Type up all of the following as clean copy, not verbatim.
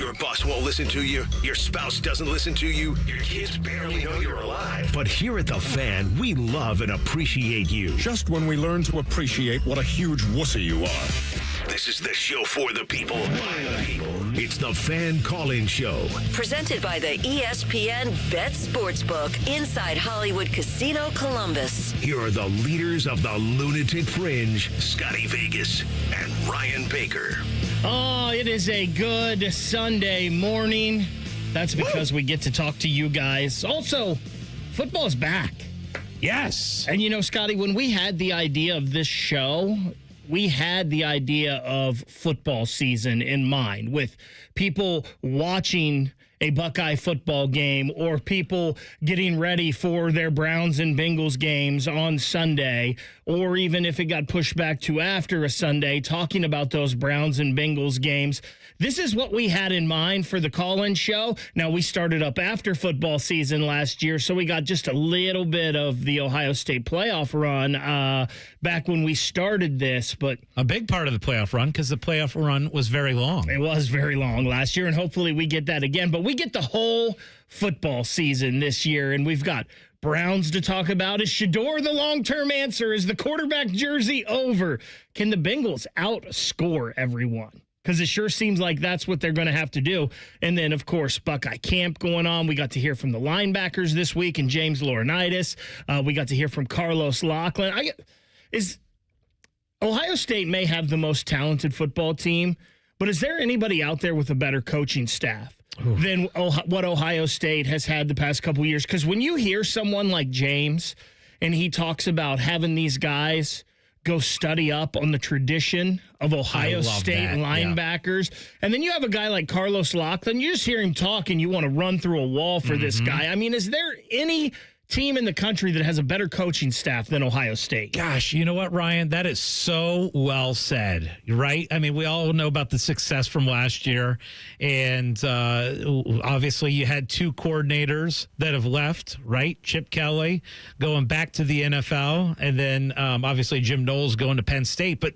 Your boss won't listen to you. Your spouse doesn't listen to you. Your kids barely know you're alive. But here at The Fan, we love and appreciate you. Just when we learn to appreciate what a huge wussy you are. This is the show for the people, by the people. It's The Fan Call-In Show. Presented by the ESPN Bet Sportsbook inside Hollywood Casino Columbus. Here are the leaders of the Lunatic Fringe, Scotty Vegas and Ryan Baker. Oh, it is a good Sunday morning. That's because we get to talk to you guys. Also, football's back. Yes. And you know, Scotty, when we had the idea of this show, we had the idea of football season in mind, with people watching a Buckeye football game or people getting ready for their Browns and Bengals games on Sunday, or even if it got pushed back to after a Sunday, talking about those Browns and Bengals games. This is what we had in mind for the call-in show. Now, we started up after football season last year, so we got just a little bit of the Ohio State playoff run back when we started this. But a big part of the playoff run, because the playoff run was very long. It was very long last year, and hopefully we get that again. But we get the whole football season this year, and we've got Browns to talk about. Is Shedeur the long-term answer? Is the quarterback jersey over? Can the Bengals outscore everyone? Because it sure seems like that's what they're going to have to do. And then, of course, Buckeye Camp going on. We got to hear from the linebackers this week and James Laurinaitis. We got to hear from Carlos Locklin. Ohio State may have the most talented football team, but is there anybody out there with a better coaching staff than what Ohio State has had the past couple years? Because when you hear someone like James and he talks about having these guys go study up on the tradition of Ohio State linebackers. Yeah. And then you have a guy like Carlos Locklin. You just hear him talk and you want to run through a wall for this guy. I mean, is there any team in the country that has a better coaching staff than Ohio State? Gosh, you know what, Ryan? That is so well said, right? I mean, we all know about the success from last year. And obviously you had two coordinators that have left, right? Chip Kelly going back to the NFL. And then obviously Jim Knowles going to Penn State. But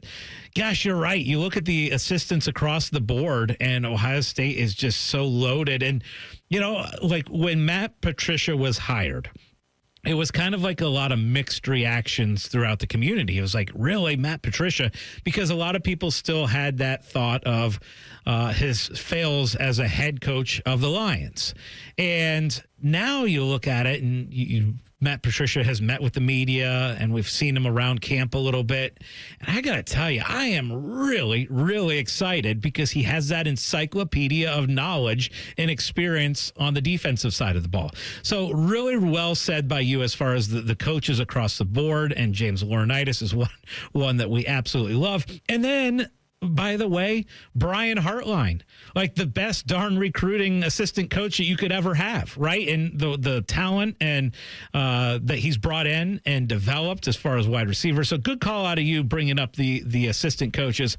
gosh, you're right. You look at the assistants across the board and Ohio State is just so loaded. And, you know, like when Matt Patricia was hired, it was kind of like a lot of mixed reactions throughout the community. It was like, really, Matt Patricia? Because a lot of people still had that thought of his fails as a head coach of the Lions. And now you look at it and Matt Patricia has met with the media, and we've seen him around camp a little bit. And I got to tell you, I am really, really excited because he has that encyclopedia of knowledge and experience on the defensive side of the ball. So really well said by you as far as the coaches across the board, and James Laurinaitis is one that we absolutely love. And then, by the way, Brian Hartline, like the best darn recruiting assistant coach that you could ever have, right? And the talent and that he's brought in and developed as far as wide receiver. So good call out of you bringing up the assistant coaches.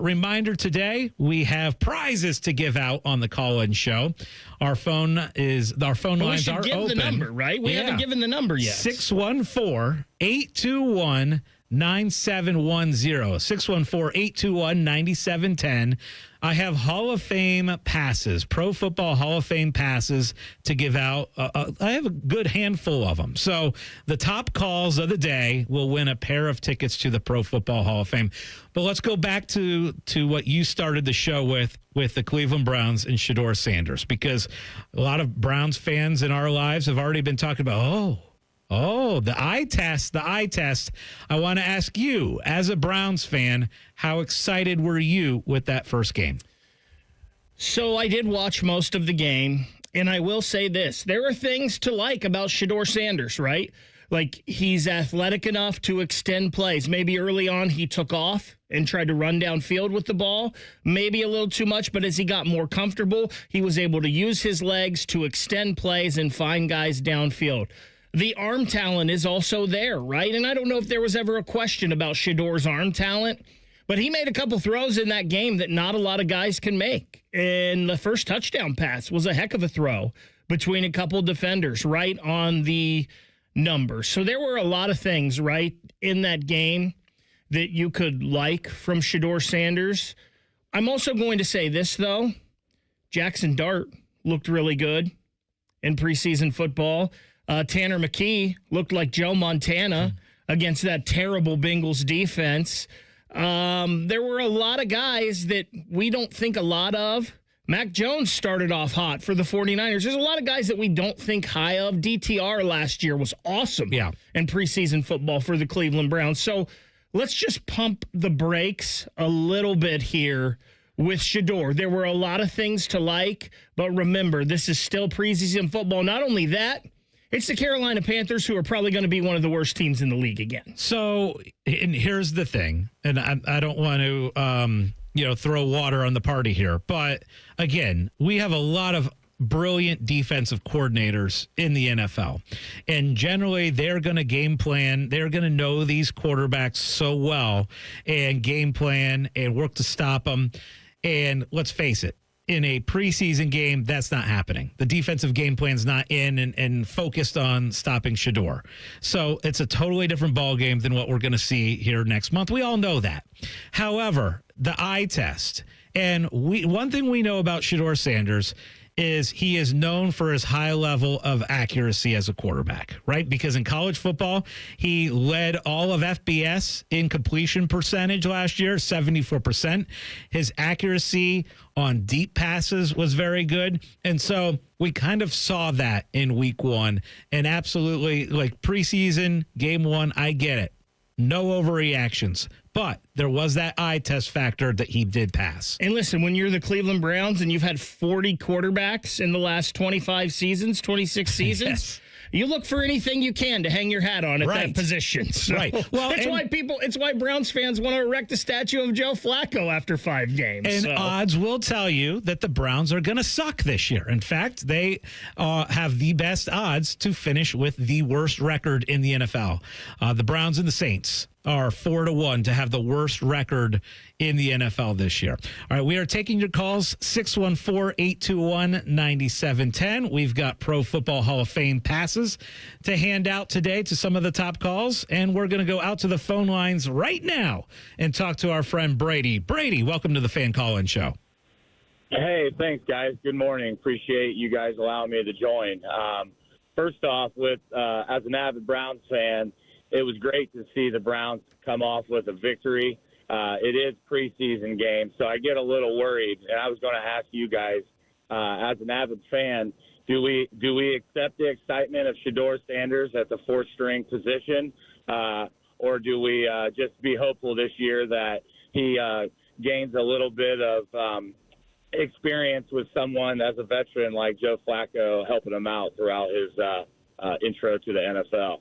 Reminder today, we have prizes to give out on the call-in show. Our phone lines are open. The number, right? We haven't given the number yet. 614-821-9710. 614-821-9710. I have Hall of Fame passes, Pro Football Hall of Fame passes to give out. I have a good handful of them. So the top calls of the day will win a pair of tickets to the Pro Football Hall of Fame. But let's go back to what you started the show with the Cleveland Browns and Shedeur Sanders, because a lot of Browns fans in our lives have already been talking about, the eye test. I want to ask you, as a Browns fan, how excited were you with that first game? So I did watch most of the game, and I will say this. There are things to like about Shedeur Sanders, right? Like, he's athletic enough to extend plays. Maybe early on he took off and tried to run downfield with the ball. Maybe a little too much, but as he got more comfortable, he was able to use his legs to extend plays and find guys downfield. The arm talent is also there, right? And I don't know if there was ever a question about Shedeur's arm talent, but he made a couple throws in that game that not a lot of guys can make. And the first touchdown pass was a heck of a throw between a couple defenders right on the number. So there were a lot of things, right, in that game that you could like from Shedeur Sanders. I'm also going to say this, though. Jackson Dart looked really good in preseason football. Tanner McKee looked like Joe Montana against that terrible Bengals defense. There were a lot of guys that we don't think a lot of. Mac Jones started off hot for the 49ers. There's a lot of guys that we don't think high of. DTR last year was awesome in preseason football for the Cleveland Browns. So let's just pump the brakes a little bit here with Shedeur. There were a lot of things to like, but remember, this is still preseason football. Not only that, it's the Carolina Panthers, who are probably going to be one of the worst teams in the league again. So, and here's the thing, and I don't want to, throw water on the party here, but again, we have a lot of brilliant defensive coordinators in the NFL, and generally they're going to game plan. They're going to know these quarterbacks so well and game plan and work to stop them. And let's face it, in a preseason game, that's not happening. The defensive game plan's not in and focused on stopping Shedeur. So it's a totally different ball game than what we're going to see here next month. We all know that. However, the eye test, and one thing we know about Shedeur Sanders is he is known for his high level of accuracy as a quarterback, right? Because in college football, he led all of FBS in completion percentage last year, 74%. His accuracy on deep passes was very good. And so we kind of saw that in week one. And absolutely, like preseason, game one, I get it. No overreactions. But there was that eye test factor that he did pass. And listen, when you're the Cleveland Browns and you've had 40 quarterbacks in the last 26 seasons, Yes. You look for anything you can to hang your hat on at that position. So right. Well, it's why Browns fans want to erect a statue of Joe Flacco after 5 games. And odds will tell you that the Browns are going to suck this year. In fact, they have the best odds to finish with the worst record in the NFL. The Browns and the Saints are 4-1 to have the worst record in the NFL this year. All right, we are taking your calls, 614-821-9710. We've got Pro Football Hall of Fame passes to hand out today to some of the top calls, and we're going to go out to the phone lines right now and talk to our friend Brady. Brady, welcome to the Fan Call-In Show. Hey, thanks, guys. Good morning. Appreciate you guys allowing me to join. First off, as an avid Browns fan, it was great to see the Browns come off with a victory. It is preseason game, so I get a little worried. And I was going to ask you guys, as an avid fan, do we accept the excitement of Shedeur Sanders at the fourth string position, or do we just be hopeful this year that he gains a little bit of experience with someone as a veteran like Joe Flacco helping him out throughout his intro to the NFL?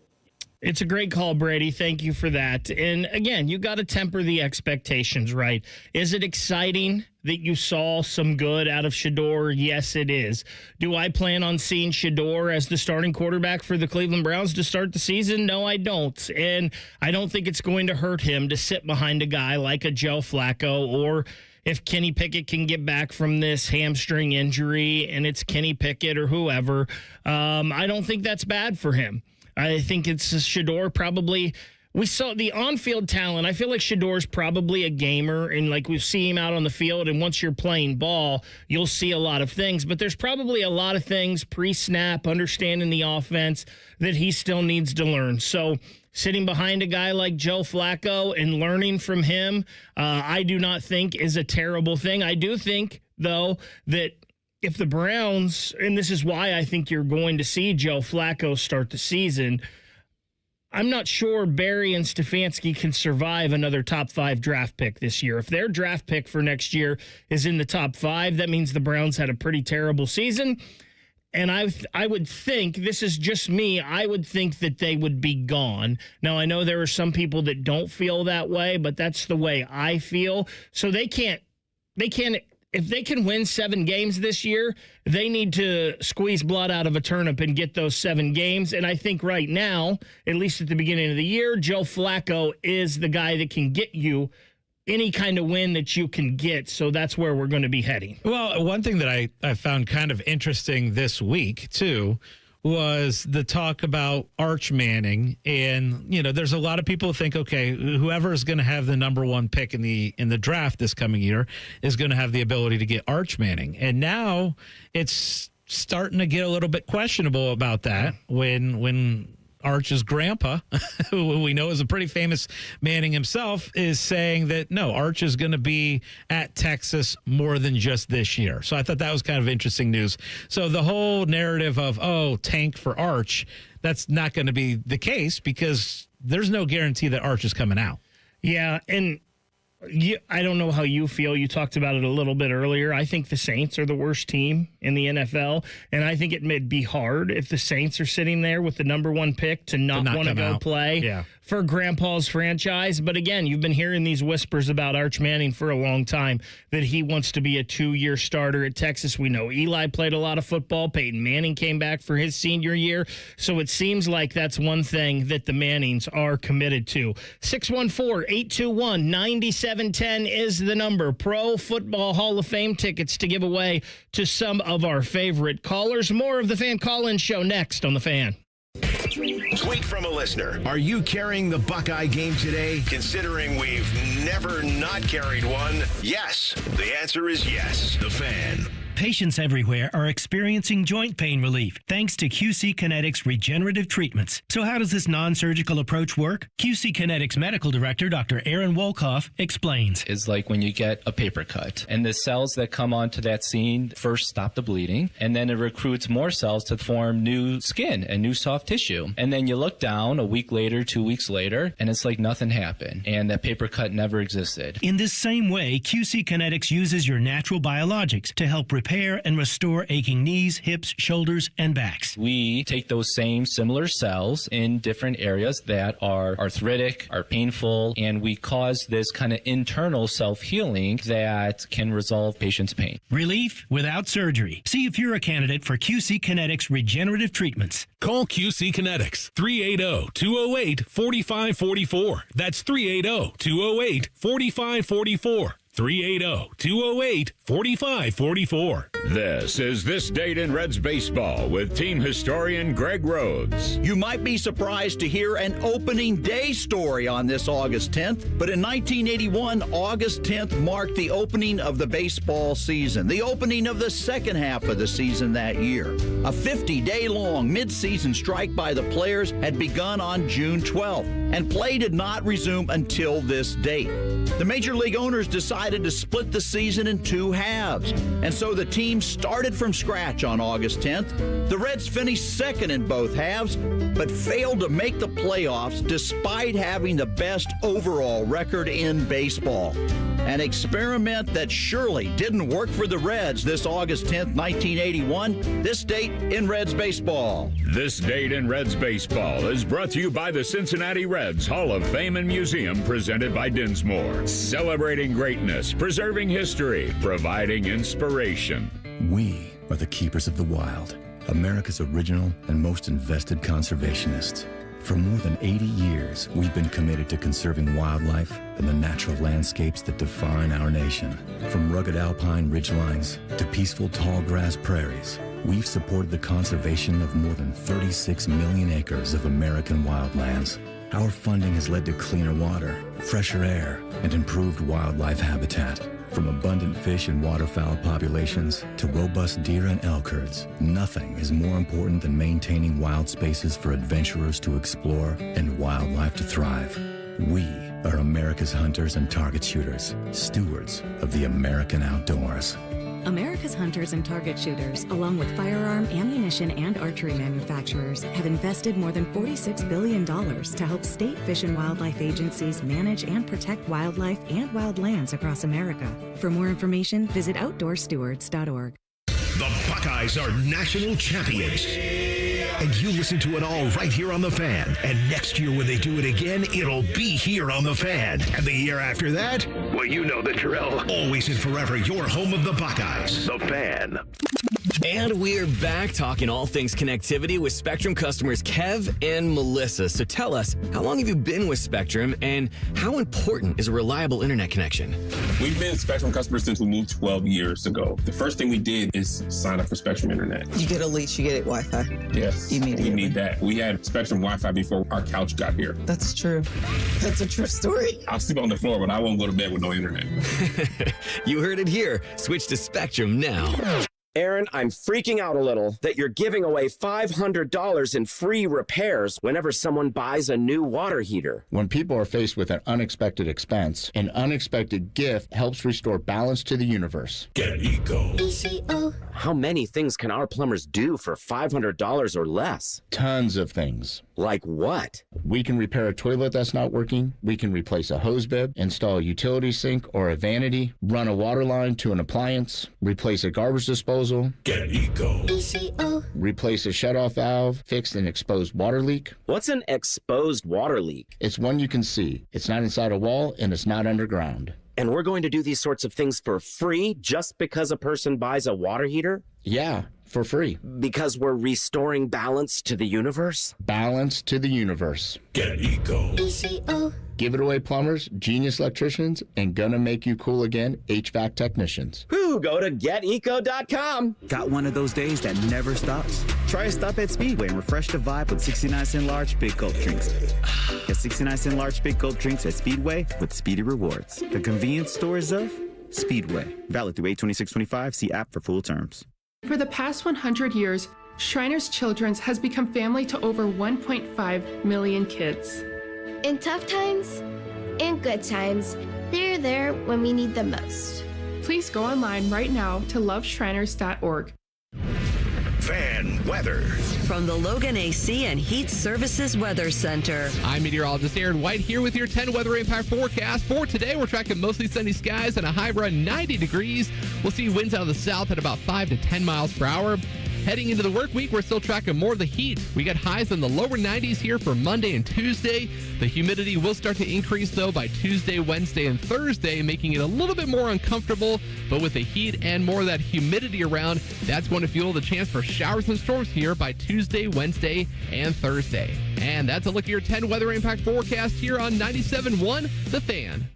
It's a great call, Brady. Thank you for that. And again, you got to temper the expectations, right? Is it exciting that you saw some good out of Shedeur? Yes, it is. Do I plan on seeing Shedeur as the starting quarterback for the Cleveland Browns to start the season? No, I don't. And I don't think it's going to hurt him to sit behind a guy like a Joe Flacco, or if Kenny Pickett can get back from this hamstring injury and it's Kenny Pickett or whoever. I don't think that's bad for him. I think it's Shedeur probably. We saw the on-field talent. I feel like Shedeur's probably a gamer, and like we see him out on the field, and once you're playing ball, you'll see a lot of things. But there's probably a lot of things pre-snap, understanding the offense, that he still needs to learn. So sitting behind a guy like Joe Flacco and learning from him, I do not think is a terrible thing. I do think, though, that if the Browns, and this is why I think you're going to see Joe Flacco start the season, I'm not sure Barry and Stefanski can survive another top 5 draft pick this year. If their draft pick for next year is in the top 5, that means the Browns had a pretty terrible season. And I would think, this is just me, I would think that they would be gone. Now, I know there are some people that don't feel that way, but that's the way I feel. So they can't, if they can win 7 games this year, they need to squeeze blood out of a turnip and get those 7 games. And I think right now, at least at the beginning of the year, Joe Flacco is the guy that can get you any kind of win that you can get. So that's where we're going to be heading. Well, one thing that I found kind of interesting this week, too, was the talk about Arch Manning. And, there's a lot of people who think, okay, whoever is going to have the number one pick in the draft this coming year is going to have the ability to get Arch Manning. And now it's starting to get a little bit questionable about that when Arch's grandpa, who we know is a pretty famous Manning himself, is saying that, no, Arch is going to be at Texas more than just this year. So I thought that was kind of interesting news. So the whole narrative of, tank for Arch, that's not going to be the case because there's no guarantee that Arch is coming out. Yeah, and I don't know how you feel. You talked about it a little bit earlier. I think the Saints are the worst team in the NFL, and I think it may be hard if the Saints are sitting there with the number one pick to not want to go play for Grandpa's franchise. But again, you've been hearing these whispers about Arch Manning for a long time, that he wants to be a 2-year starter at Texas. We know Eli played a lot of football. Peyton Manning came back for his senior year. So it seems like that's one thing that the Mannings are committed to. 614-821-9710 is the number. Pro Football Hall of Fame tickets to give away to some of our favorite callers. More of the Fan Call-In Show next on The Fan. Tweet from a listener. Are you carrying the Buckeye game today? Considering we've never not carried one, yes. The answer is yes. The Fan. Patients everywhere are experiencing joint pain relief thanks to QC Kinetics regenerative treatments. So how does this non-surgical approach work? QC Kinetics Medical Director Dr. Aaron Wolkoff explains. Is like when you get a paper cut and the cells that come onto that scene first stop the bleeding, and then it recruits more cells to form new skin and new soft tissue. And then you look down a week later, 2 weeks later, and it's like nothing happened and that paper cut never existed. In this same way, QC Kinetics uses your natural biologics to help repair and restore aching knees, hips, shoulders, and backs. We take those same similar cells in different areas that are arthritic, are painful, and we cause this kind of internal self-healing that can resolve patients' pain. Relief without surgery. See if you're a candidate for QC Kinetics regenerative treatments. Call QC Kinetics 380-208-4544. That's 380-208-4544. 380-208-4544. This is This Date in Reds Baseball with team historian Greg Rhodes. You might be surprised to hear an opening day story on this August 10th, but in 1981, August 10th marked the opening of the baseball season, the opening of the second half of the season that year. A 50-day-long mid-season strike by the players had begun on June 12th, and play did not resume until this date. The Major League owners decided to split the season in 2 halves, and so the team started from scratch on August 10th. The Reds finished second in both halves, but failed to make the playoffs despite having the best overall record in baseball. An experiment that surely didn't work for the Reds this August 10th, 1981. This date in Reds baseball. This Date in Reds Baseball is brought to you by the Cincinnati Reds Hall of Fame and Museum, presented by Dinsmore. Celebrating greatness, preserving history, providing inspiration. We are the keepers of the wild, America's original and most invested conservationists. For more than 80 years, we've been committed to conserving wildlife and the natural landscapes that define our nation. From rugged alpine ridgelines to peaceful tall grass prairies, we've supported the conservation of more than 36 million acres of American wildlands. Our funding has led to cleaner water, fresher air, and improved wildlife habitat. From abundant fish and waterfowl populations to robust deer and elk herds, nothing is more important than maintaining wild spaces for adventurers to explore and wildlife to thrive. We are America's hunters and target shooters, stewards of the American outdoors. America's hunters and target shooters, along with firearm, ammunition, and archery manufacturers, have invested more than $46 billion to help state fish and wildlife agencies manage and protect wildlife and wildlands across America. For more information, visit OutdoorStewards.org. The Buckeyes are national champions. And you listen to it all right here on The Fan. And next year when they do it again, it'll be here on The Fan. And the year after that, Well, you know the drill. Always and forever, your home of the Buckeyes. The Fan. And we're back talking all things connectivity with Spectrum customers Kev and Melissa. So tell us, how long have you been with Spectrum and how important is a reliable internet connection? We've been Spectrum customers since we moved 12 years ago. The first thing we did is sign up for Spectrum Internet. You get a leash, you get Wi-Fi. Yes, immediately. We need that. We had Spectrum Wi-Fi before our couch got here. That's true. That's a true story. I'll sleep on the floor, but I won't go to bed with no internet. You heard it here. Switch to Spectrum now. Aaron, I'm freaking out a little that you're giving away $500 in free repairs whenever someone buys a new water heater. When people are faced with an unexpected expense, an unexpected gift helps restore balance to the universe. Get Eco. ECO. How many things can our plumbers do for $500 or less? Tons of things. Like what? We can repair a toilet that's not working. We can replace a hose bib, install a utility sink or a vanity, run a water line to an appliance, replace a garbage disposal. Get Eco. ECO. Replace a shutoff valve, fix an exposed water leak. What's an exposed water leak? It's one you can see. It's not inside a wall and it's not underground. And we're going to do these sorts of things for free just because a person buys a water heater? Yeah, for free. Because we're restoring balance to the universe? Balance to the universe. Get Eco. ECO. Give it away, plumbers, genius electricians, and gonna make you cool again, HVAC technicians. Whoo, go to geteco.com. Got one of those days that never stops? Try a stop at Speedway and refresh the vibe with 69-cent large big gulp drinks. Get 69-cent large big gulp drinks at Speedway with Speedy Rewards. The convenience stores of Speedway. Valid through 8/26/25. See app for full terms. For the past 100 years, Shriners Children's has become family to over 1.5 million kids. In tough times and good times, they're there when we need them most. Please go online right now to loveshriners.org. Fan weather. From the Logan AC and Heat Services Weather Center. I'm meteorologist Aaron White here with your 10 weather impact forecast. For today, we're tracking mostly sunny skies and a high around 90 degrees. We'll see winds out of the south at about 5 to 10 miles per hour. Heading into the work week, we're still tracking more of the heat. We got highs in the lower 90s here for Monday and Tuesday. The humidity will start to increase, though, by Tuesday, Wednesday, and Thursday, making it a little bit more uncomfortable. But with the heat and more of that humidity around, that's going to fuel the chance for showers and storms here by Tuesday, Wednesday, and Thursday. And that's a look at your 10 weather impact forecast here on 97.1 The Fan.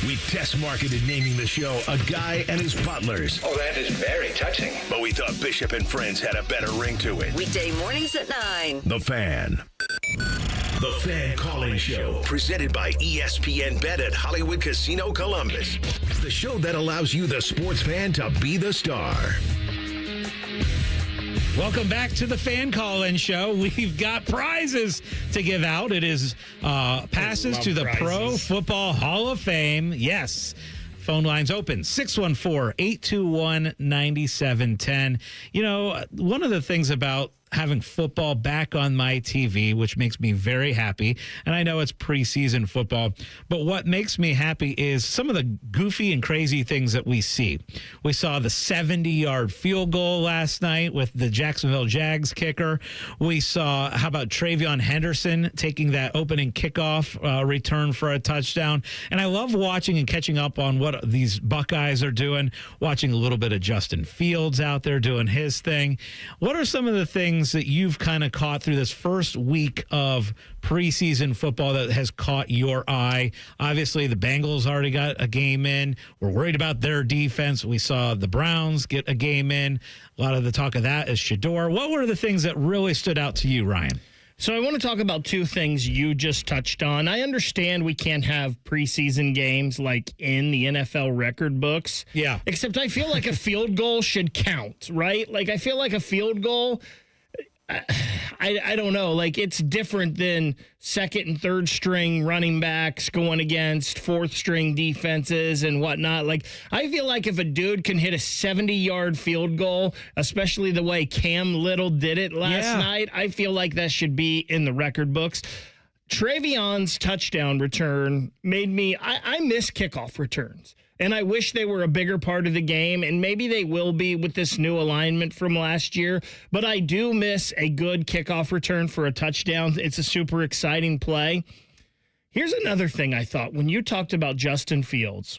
We test marketed naming the show A Guy and His Butlers. Oh, that is very touching. But we thought Bishop and Friends had a better ring to it. Weekday mornings at 9. The Fan. The Fan Call-In Show, presented by ESPN Bet at Hollywood Casino Columbus. The show that allows you, the sports fan, to be the star. Welcome back to the Fan Call-In Show. We've got prizes to give out. It is passes to the Pro Football Hall of Fame. Yes. Phone lines open, 614-821-9710. You know, one of the things about having football back on my TV, which makes me very happy, and I know it's preseason football, but what makes me happy is some of the goofy and crazy things that we see. We saw the 70-yard field goal last night with the Jacksonville Jags kicker. We saw, how about Travion Henderson taking that opening kickoff return for a touchdown. And I love watching and catching up on what these Buckeyes are doing, watching a little bit of Justin Fields out there doing his thing. What are some of the things that you've kind of caught through this first week of preseason football that has caught your eye? Obviously, the Bengals already got a game in. We're worried about their defense. We saw the Browns get a game in. A lot of the talk of that is Shedeur. What were the things that really stood out to you, Ryan? So I want to talk about two things you just touched on. I understand we can't have preseason games like in the NFL record books. Yeah. Except I feel like a field goal should count, right? Like I feel like a field goal, I don't know. Like it's different than second and third string running backs going against fourth string defenses and whatnot. Like I feel like if a dude can hit a 70-yard field goal, especially the way Cam Little did it last night, I feel like that should be in the record books. Travion's touchdown return made me, I miss kickoff returns. And I wish they were a bigger part of the game, and maybe they will be with this new alignment from last year. But I do miss a good kickoff return for a touchdown. It's a super exciting play. Here's another thing I thought. When you talked about Justin Fields,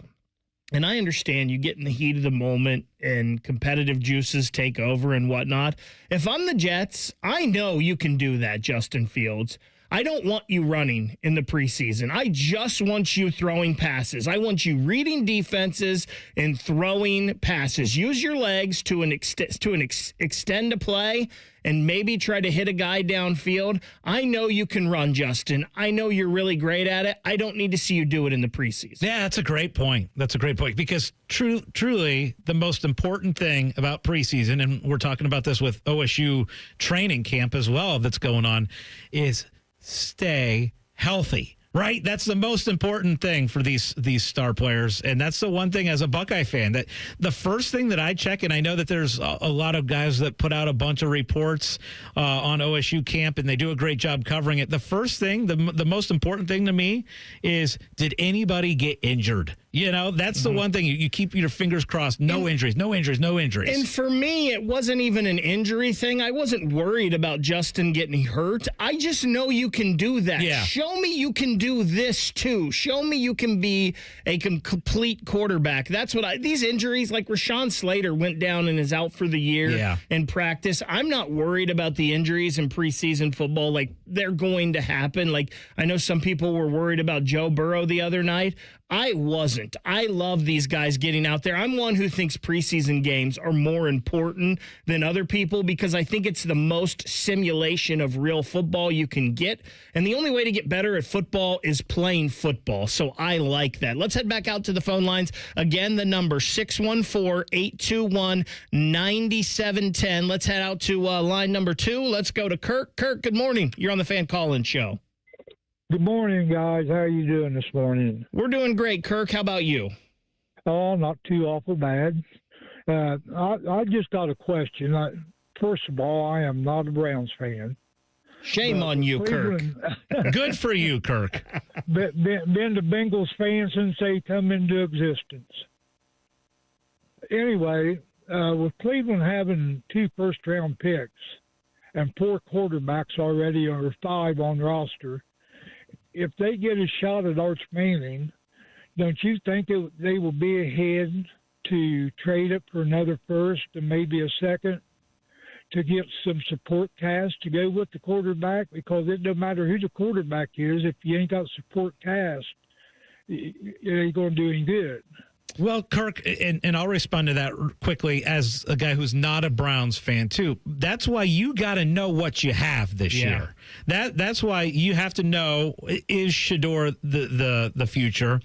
And I understand you get in the heat of the moment and competitive juices take over and whatnot. If I'm the Jets, I know you can do that, Justin Fields. I don't want you running in the preseason. I just want you throwing passes. I want you reading defenses and throwing passes. Use your legs to extend a play and maybe try to hit a guy downfield. I know you can run, Justin. I know you're really great at it. I don't need to see you do it in the preseason. Yeah, that's a great point. That's a great point because truly the most important thing about preseason, and we're talking about this with OSU training camp as well that's going on, is stay healthy. Right? That's the most important thing for these star players. And that's the one thing as a Buckeye fan that the first thing that I check, and I know that there's a lot of guys that put out a bunch of reports on OSU camp and they do a great job covering it. The first thing, the most important thing to me is, did anybody get injured? You know, that's the one thing you keep your fingers crossed. No injuries. And for me, it wasn't even an injury thing. I wasn't worried about Justin getting hurt. I just know you can do that. Yeah. Show me you can do this too. Show me you can be a complete quarterback. That's what these injuries, like Rashawn Slater went down and is out for the year in practice. I'm not worried about the injuries in preseason football. Like, they're going to happen. Like, I know some people were worried about Joe Burrow the other night. I wasn't. I love these guys getting out there. I'm one who thinks preseason games are more important than other people because I think it's the most simulation of real football you can get. And the only way to get better at football is playing football. So I like that. Let's head back out to the phone lines. Again, the number 614-821-9710. Let's head out to line number 2. Let's go to Kirk. Kirk, good morning. You're on the Fan Call-In Show. Good morning, guys. How are you doing this morning? We're doing great, Kirk. How about you? Oh, not too awful bad. I just got a question. First of all, I am not a Browns fan. Shame on you, Kirk. Good for you, Kirk. Been a Bengals fan since they come into existence. Anyway, with Cleveland having 2 first-round picks and 4 quarterbacks already, or 5 on roster, if they get a shot at Arch Manning, don't you think they will be ahead to trade it for another first and maybe a second to get some support cast to go with the quarterback? Because it doesn't matter who the quarterback is. If you ain't got support cast, it ain't going to do any good. Well, Kirk, and I'll respond to that quickly as a guy who's not a Browns fan, too. That's why you got to know what you have this year. That's why you have to know, is Shedeur the future?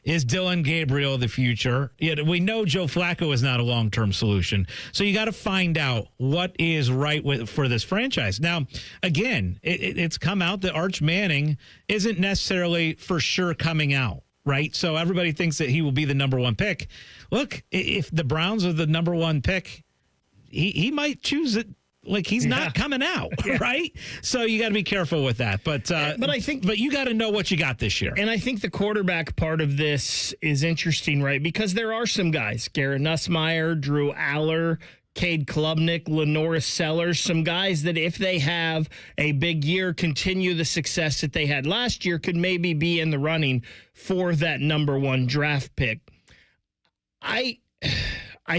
Is Dylan Gabriel the future? We know Joe Flacco is not a long-term solution. So you got to find out what is right for this franchise. Now, again, it's come out that Arch Manning isn't necessarily for sure coming out. Right. So everybody thinks that he will be the number 1 pick. Look, if the Browns are the number 1 pick, he might choose it. Like, he's not coming out. Right. So you got to be careful with that. But you got to know what you got this year. And I think the quarterback part of this is interesting, right? Because there are some guys, Garrett Nussmeier, Drew Aller, Cade Klubnik, Lenoris Sellers, some guys that if they have a big year, continue the success that they had last year, could maybe be in the running for that number 1 draft pick. I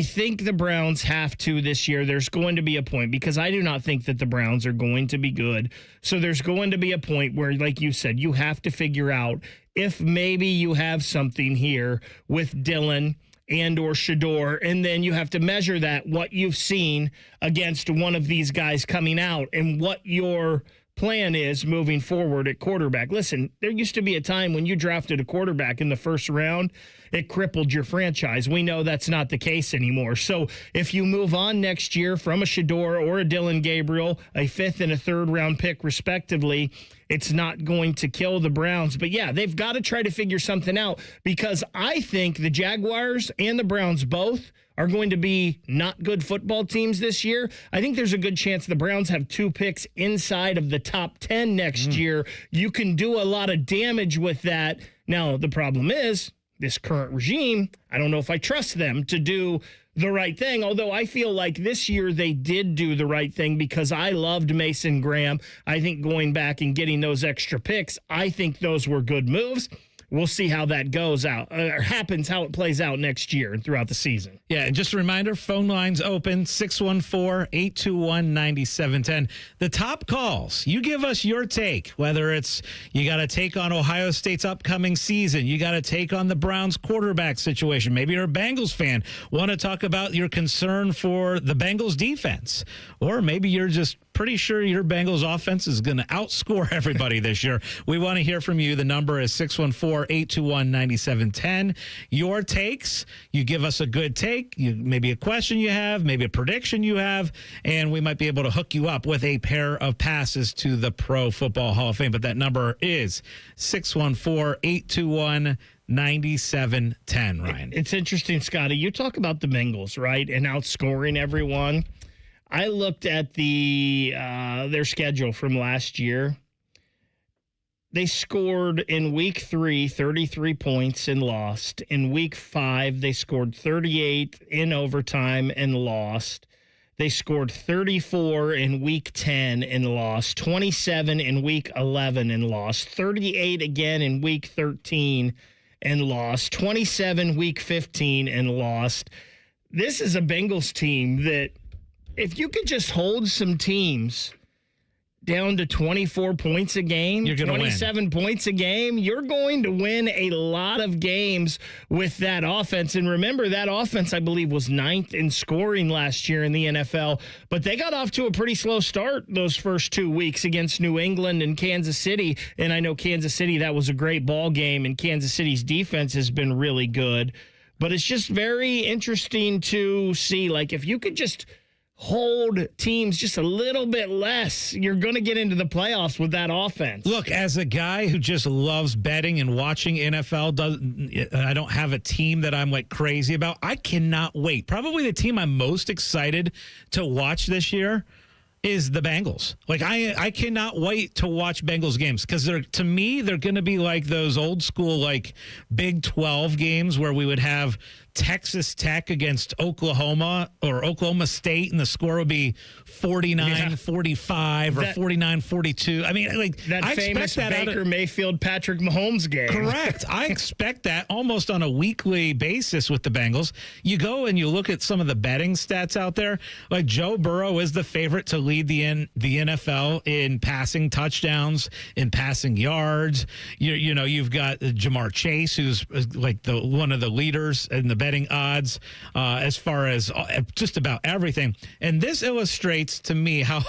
think the Browns have to this year. There's going to be a point, because I do not think that the Browns are going to be good. So there's going to be a point where, like you said, you have to figure out if maybe you have something here with Dylan and or Shedeur, and then you have to measure that, what you've seen against one of these guys coming out, and what your plan is moving forward at quarterback. Listen, there used to be a time when you drafted a quarterback in the first round, it crippled your franchise. We know that's not the case anymore. So if you move on next year from a Shedeur or a Dylan Gabriel, a 5th and a 3rd round pick respectively, it's not going to kill the Browns. But yeah, they've got to try to figure something out, because I think the Jaguars and the Browns both are going to be not good football teams this year. I think there's a good chance the Browns have 2 picks inside of the top 10 next year. You can do a lot of damage with that. Now, the problem is this current regime, I don't know if I trust them to do the right thing, although I feel like this year they did do the right thing, because I loved Mason Graham. I think going back and getting those extra picks, I think those were good moves. we'll see how that goes out, or happens, how it plays out next year and throughout the season. Yeah, and just a reminder, phone lines open, 614-821-9710. The top calls, you give us your take, whether it's you got to take on Ohio State's upcoming season, you got to take on the Browns quarterback situation. Maybe you're a Bengals fan, want to talk about your concern for the Bengals defense, or maybe you're just pretty sure your Bengals offense is going to outscore everybody this year. We want to hear from you. The number is 614-821-9710. Your takes, you give us a good take, maybe a question you have, maybe a prediction you have, and we might be able to hook you up with a pair of passes to the Pro Football Hall of Fame. But that number is 614-821-9710, Ryan. It's interesting, Scotty. You talk about the Bengals, right, and outscoring everyone. I looked at their schedule from last year. They scored in week 3, 33 points and lost. In week 5, they scored 38 in overtime and lost. They scored 34 in week 10 and lost. 27 in week 11 and lost. 38 again in week 13 and lost. 27 week 15 and lost. This is a Bengals team that, if you could just hold some teams down to 24 points a game, you're 27 points a game, you're going to win a lot of games with that offense. And remember, that offense, I believe, was 9th in scoring last year in the NFL, but they got off to a pretty slow start those first 2 weeks against New England and Kansas City. And I know Kansas City, that was a great ball game, and Kansas City's defense has been really good. But it's just very interesting to see, like, if you could just hold teams just a little bit less, you're going to get into the playoffs with that offense. Look, as a guy who just loves betting and watching NFL, I don't have a team that I'm like crazy about. I cannot wait. Probably the team I'm most excited to watch this year is the Bengals. Like, I cannot wait to watch Bengals games, because to me, they're going to be like those old school, like, Big 12 games where we would have Texas Tech against Oklahoma or Oklahoma State, and the score would be 49-45 or 49-42. I mean, like, that I famous expect that Baker Mayfield Patrick Mahomes game. Correct. I expect that almost on a weekly basis with the Bengals. You go and you look at some of the betting stats out there. Like, Joe Burrow is the favorite to lead the NFL in passing touchdowns, in passing yards. You know, you've got Jamar Chase, who's like one of the leaders in the betting odds as far as just about everything. And this illustrates to me how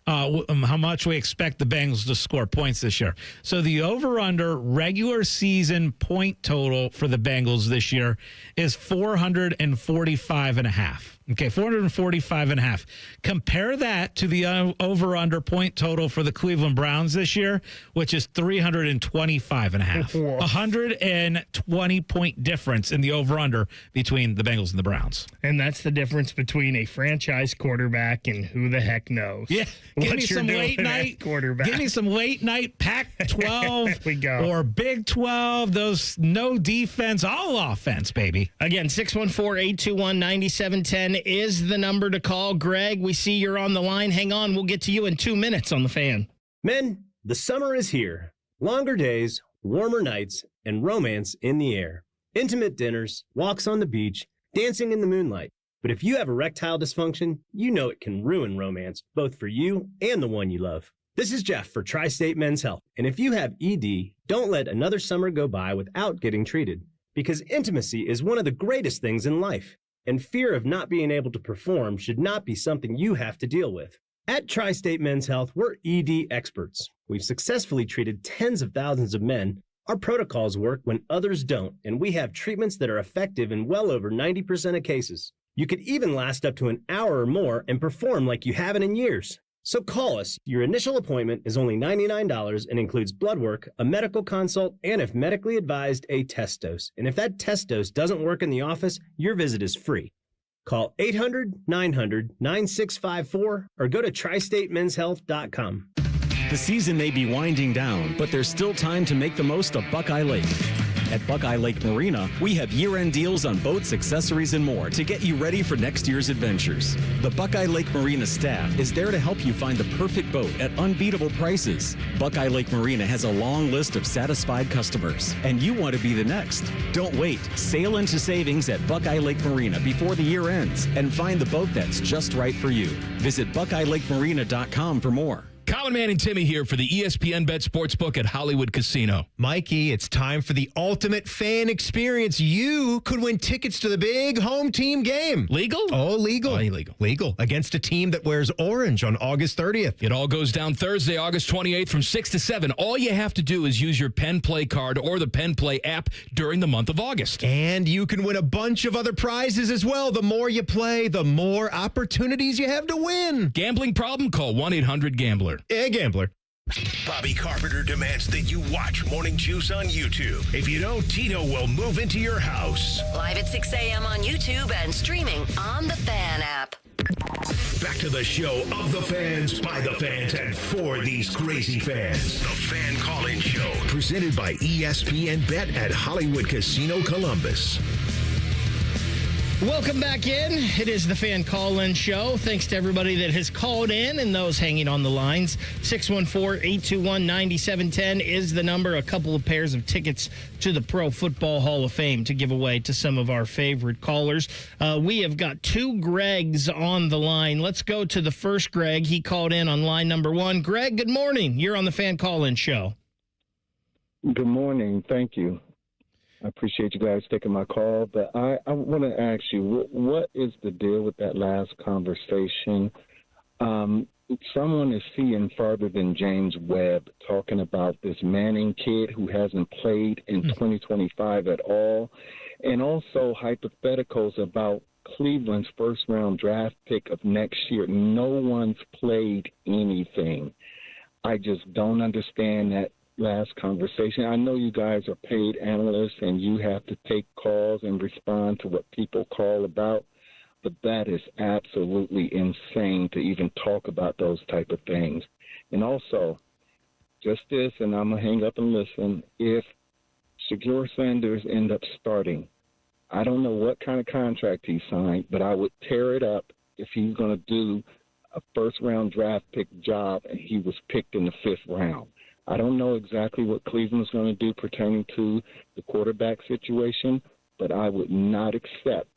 much we expect the Bengals to score points this year. So the over-under regular season point total for the Bengals this year is 445.5. Okay, 445.5. Compare that to the over-under point total for the Cleveland Browns this year, which is 325.5. 120-point difference in the over-under between the Bengals and the Browns. And that's the difference between a franchise quarterback and who the heck knows. Yeah, give me some late night quarterback. Give me some late night Pac-12 we go. Or Big 12. Those no defense, all offense, baby. Again, 614-821-9710 is the number to call. Greg, we see you're on the line. Hang on, we'll get to you in 2 minutes on The Fan. Men, the summer is here. Longer days, warmer nights, and romance in the air. Intimate dinners, walks on the beach, dancing in the moonlight. But if you have erectile dysfunction, you know it can ruin romance, both for you and the one you love. This is Jeff for Tri-State Men's Health. And if you have ED, don't let another summer go by without getting treated. Because intimacy is one of the greatest things in life. And fear of not being able to perform should not be something you have to deal with. At Tri-State Men's Health, we're ED experts. We've successfully treated tens of thousands of men. Our protocols work when others don't, and we have treatments that are effective in well over 90% of cases. You could even last up to an hour or more and perform like you haven't in years. So call us. Your initial appointment is only $99 and includes blood work, a medical consult, and if medically advised, a test dose. And if that test dose doesn't work in the office, your visit is free. Call 800-900-9654 or go to tristatemenshealth.com. The season may be winding down, but there's still time to make the most of Buckeye Lake. At Buckeye Lake Marina, we have year-end deals on boats, accessories, and more to get you ready for next year's adventures. The Buckeye Lake Marina staff is there to help you find the perfect boat at unbeatable prices. Buckeye Lake Marina has a long list of satisfied customers, and you want to be the next. Don't wait. Sail into savings at Buckeye Lake Marina before the year ends and find the boat that's just right for you. Visit BuckeyeLakeMarina.com for more. Common Man and Timmy here for the ESPN Bet Sportsbook at Hollywood Casino. Mikey, it's time for the ultimate fan experience. You could win tickets to the big home team game. Legal? Oh, legal. Oh, illegal. Legal. Against a team that wears orange on August 30th. It all goes down Thursday, August 28th from 6 to 7. All you have to do is use your Penn Play card or the Penn Play app during the month of August. And you can win a bunch of other prizes as well. The more you play, the more opportunities you have to win. Gambling problem? Call 1-800-GAMBLER. Gambler. Bobby Carpenter demands that you watch Morning Juice on YouTube. If you don't, Tito will move into your house. Live at 6 a.m. on YouTube and streaming on the Fan app. Back to the show of the fans, by the fans, and for these crazy fans. The Fan Call-In Show, presented by ESPN Bet at Hollywood Casino Columbus. Welcome back in. It is the Fan Call-In Show. Thanks to everybody that has called in and those hanging on the lines. 614-821-9710 is the number. A couple of pairs of tickets to the Pro Football Hall of Fame to give away to some of our favorite callers. We have got two Gregs on the line. Let's go to the first Greg. He called in on line number 1. Greg, good morning. You're on the Fan Call-In Show. Good morning. Thank you. I appreciate you guys taking my call, but I want to ask you, what is the deal with that last conversation? Someone is seeing farther than James Webb, talking about this Manning kid who hasn't played in 2025 at all, and also hypotheticals about Cleveland's first-round draft pick of next year. No one's played anything. I just don't understand that last conversation. I know you guys are paid analysts and you have to take calls and respond to what people call about, but that is absolutely insane to even talk about those type of things. And also, just this, and I'm going to hang up and listen, if Shedeur Sanders end up starting, I don't know what kind of contract he signed, but I would tear it up if he's going to do a first-round draft pick job and he was picked in the 5th round. I don't know exactly what Cleveland's going to do pertaining to the quarterback situation, but I would not accept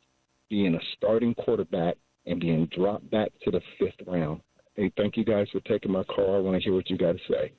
being a starting quarterback and being dropped back to the 5th round. Hey, thank you guys for taking my call. I want to hear what you got to say.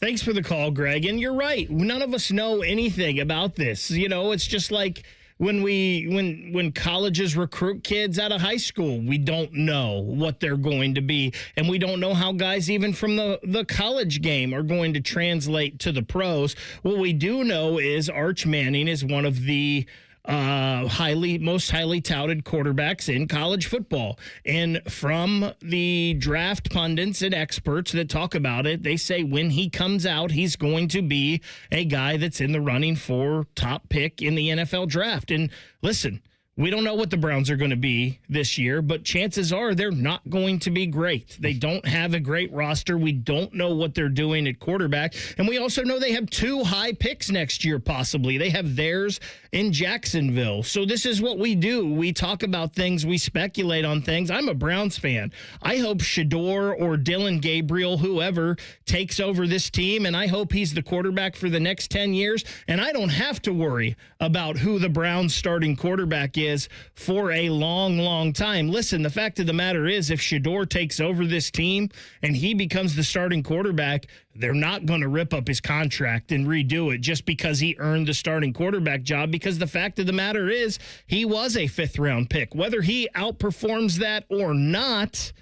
Thanks for the call, Greg. And you're right. None of us know anything about this. You know, it's just like when colleges recruit kids out of high school, we don't know what they're going to be, and we don't know how guys even from the college game are going to translate to the pros. What we do know is Arch Manning is one of the most highly touted quarterbacks in college football. And from the draft pundits and experts that talk about it, they say when he comes out, he's going to be a guy that's in the running for top pick in the NFL draft. And listen, we don't know what the Browns are going to be this year, but chances are they're not going to be great. They don't have a great roster. We don't know what they're doing at quarterback. And we also know they have 2 high picks next year, possibly. They have theirs in Jacksonville. So this is what we do. We talk about things. We speculate on things. I'm a Browns fan. I hope Shedeur or Dillon Gabriel, whoever, takes over this team, and I hope he's the quarterback for the next 10 years. And I don't have to worry about who the Browns starting quarterback is for a long, long time. Listen, the fact of the matter is, if Shedeur takes over this team and he becomes the starting quarterback, they're not going to rip up his contract and redo it just because he earned the starting quarterback job, because the fact of the matter is he was a 5th round pick. Whether he outperforms that or not,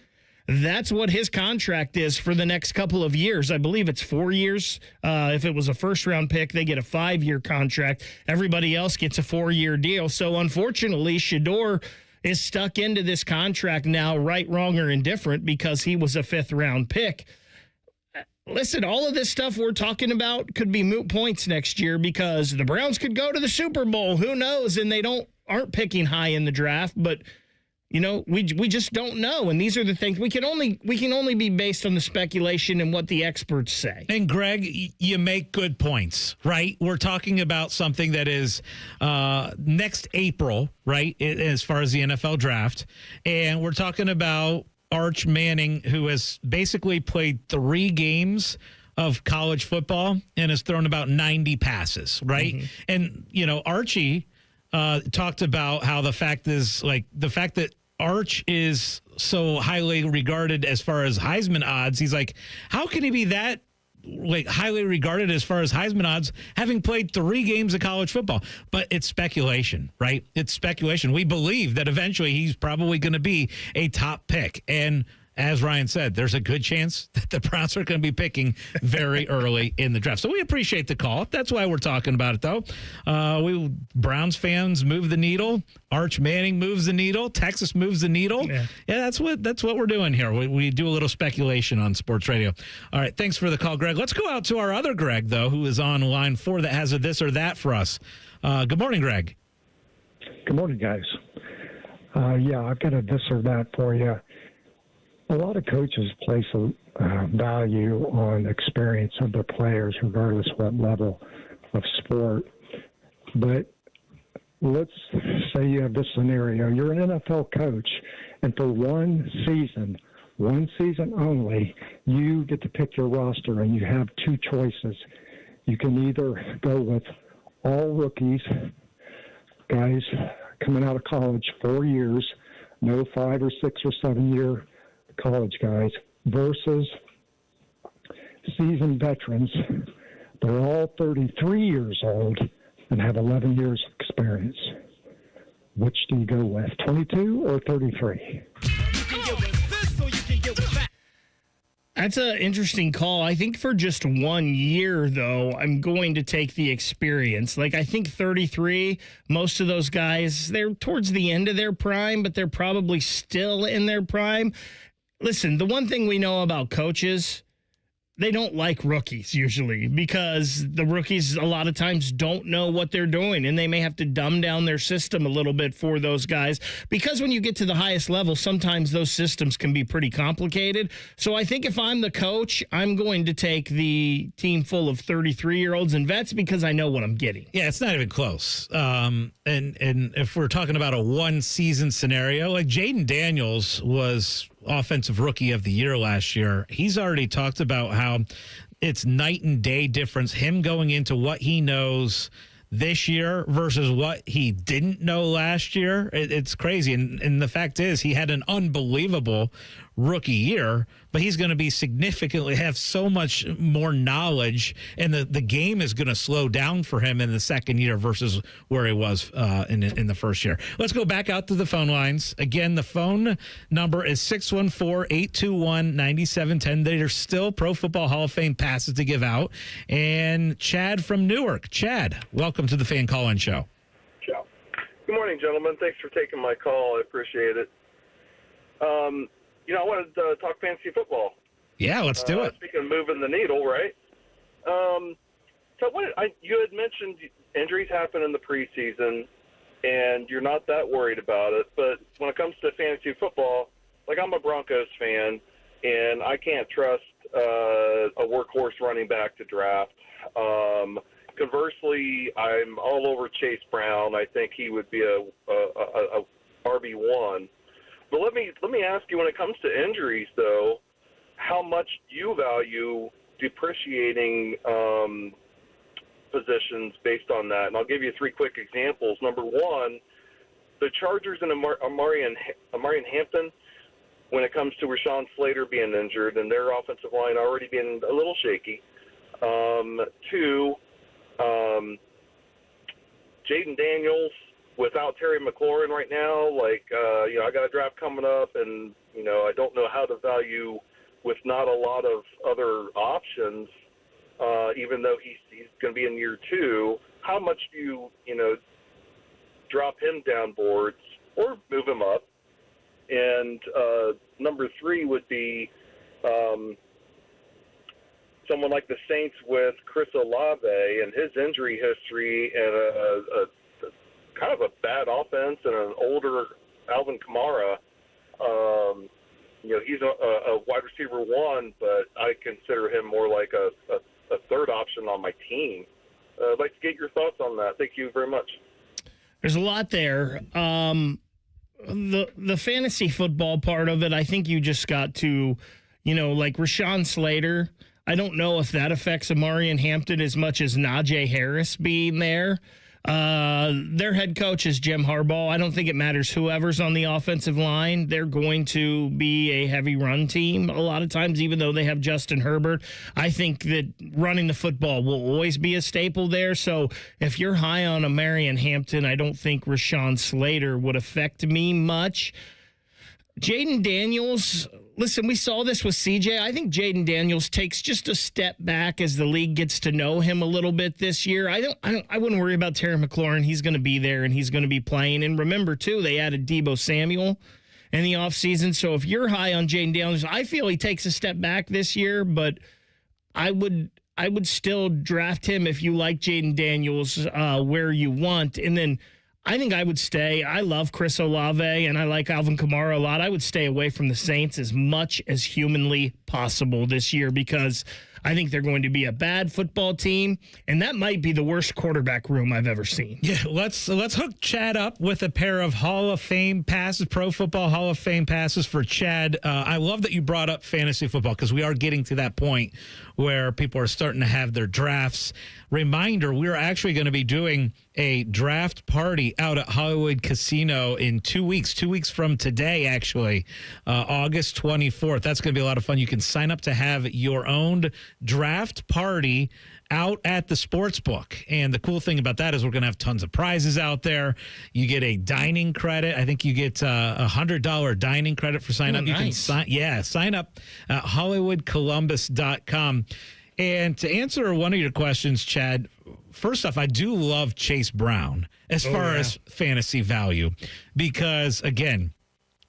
that's what his contract is for the next couple of years. I believe it's 4 years. If it was a first-round pick, they get a 5-year contract. Everybody else gets a 4-year deal. So, unfortunately, Shedeur is stuck into this contract now, right, wrong, or indifferent, because he was a 5th-round pick. Listen, all of this stuff we're talking about could be moot points next year because the Browns could go to the Super Bowl. Who knows? And they aren't picking high in the draft, but we just don't know. And these are the things we can only be based on the speculation and what the experts say. And Greg, you make good points, right? We're talking about something that is next April, right? As far as the NFL draft. And we're talking about Arch Manning, who has basically played 3 games of college football and has thrown about 90 passes, right? Mm-hmm. And, Archie talked about how the fact that Arch is so highly regarded as far as Heisman odds. He's like, how can he be that highly regarded as far as Heisman odds, having played 3 games of college football? But it's speculation, right? It's speculation. We believe that eventually he's probably going to be a top pick. And as Ryan said, there's a good chance that the Browns are going to be picking very early in the draft. So we appreciate the call. That's why we're talking about it, though. Browns fans move the needle. Arch Manning moves the needle. Texas moves the needle. Yeah, that's what we're doing here. We do a little speculation on sports radio. All right, thanks for the call, Greg. Let's go out to our other Greg, though, who is on line 4 that has a this or that for us. Good morning, Greg. Good morning, guys. I've got a this or that for you. A lot of coaches place a value on experience of their players, regardless what level of sport. But let's say you have this scenario. You're an NFL coach, and for one season only, you get to pick your roster, and you have 2 choices. You can either go with all rookies, guys coming out of college 4 years, no 5 or 6 or 7 year college guys, versus seasoned veterans. They're all 33 years old and have 11 years of experience. Which do you go with, 22 or 33? That's an interesting call. I think for just 1 year, though, I'm going to take the experience. I think 33, most of those guys, they're towards the end of their prime, but they're probably still in their prime. Listen, the one thing we know about coaches, they don't like rookies usually, because the rookies a lot of times don't know what they're doing, and they may have to dumb down their system a little bit for those guys, because when you get to the highest level, sometimes those systems can be pretty complicated. So I think if I'm the coach, I'm going to take the team full of 33-year-olds and vets, because I know what I'm getting. Yeah, it's not even close. And if we're talking about a 1-season scenario, like Jaden Daniels was Offensive Rookie of the Year last year. He's already talked about how it's night and day difference, him going into what he knows this year versus what he didn't know last year. It's crazy. And the fact is, he had an unbelievable rookie year, but he's going to be have so much more knowledge, and the game is going to slow down for him in the second year versus where he was in the first year. Let's go back out to the phone lines. Again, the phone number is 614-821-9710. There's still Pro Football Hall of Fame passes to give out. And Chad from Newark. Chad, welcome to the Fan Call-In Show. Ciao. Good morning, gentlemen. Thanks for taking my call. I appreciate it. I wanted to talk fantasy football. Yeah, let's do it. Speaking of moving the needle, right? You had mentioned injuries happen in the preseason, and you're not that worried about it. But when it comes to fantasy football, I'm a Broncos fan, and I can't trust a workhorse running back to draft. Conversely, I'm all over Chase Brown. I think he would be a RB1. But let me ask you, when it comes to injuries, though, how much do you value depreciating positions based on that? And I'll give you 3 quick examples. Number 1, the Chargers and Amarian Hampton, when it comes to Rashawn Slater being injured and their offensive line already being a little shaky. 2, Jaden Daniels. Without Terry McLaurin right now, I got a draft coming up, and, I don't know how to value with not a lot of other options, even though he's going to be in year 2. How much do you, drop him down boards or move him up? And number 3 would be someone like the Saints with Chris Olave and his injury history and a kind of a bad offense and an older Alvin Kamara. he's a wide receiver one, but I consider him more like a third option on my team. I'd like to get your thoughts on that. Thank you very much. There's a lot there. The fantasy football part of it, I think you just got to, like Rashawn Slater. I don't know if that affects Amarian Hampton as much as Najee Harris being there. Their head coach is Jim Harbaugh. I don't think it matters whoever's on the offensive line. They're going to be a heavy run team a lot of times, even though they have Justin Herbert. I think that running the football will always be a staple there. So if you're high on Amarian Hampton, I don't think Rashawn Slater would affect me much. Jaden Daniels, listen, we saw this with CJ. I think Jaden Daniels takes just a step back as the league gets to know him a little bit this year. I wouldn't worry about Terry McLaurin. He's going to be there and he's going to be playing. And remember, too, they added Deebo Samuel in the offseason. So if you're high on Jaden Daniels, I feel he takes a step back this year, but I would still draft him if you like Jaden Daniels where you want. And then I think I would stay. I love Chris Olave, and I like Alvin Kamara a lot. I would stay away from the Saints as much as humanly possible this year because I think they're going to be a bad football team, and that might be the worst quarterback room I've ever seen. Yeah, let's hook Chad up with a pair of Hall of Fame passes, Pro Football Hall of Fame passes for Chad. I love that you brought up fantasy football because we are getting to that point where people are starting to have their drafts. Reminder, we're actually going to be doing a draft party out at Hollywood Casino in 2 weeks. 2 weeks from today, actually, August 24th. That's going to be a lot of fun. You can sign up to have your own draft party out at the sports book. And the cool thing about that is we're going to have tons of prizes out there. You get a dining credit. I think you get a $100 dining credit for sign up. Nice. You can sign up at HollywoodColumbus.com. And to answer one of your questions, Chad, first off, I do love Chase Brown as far as fantasy value because, again,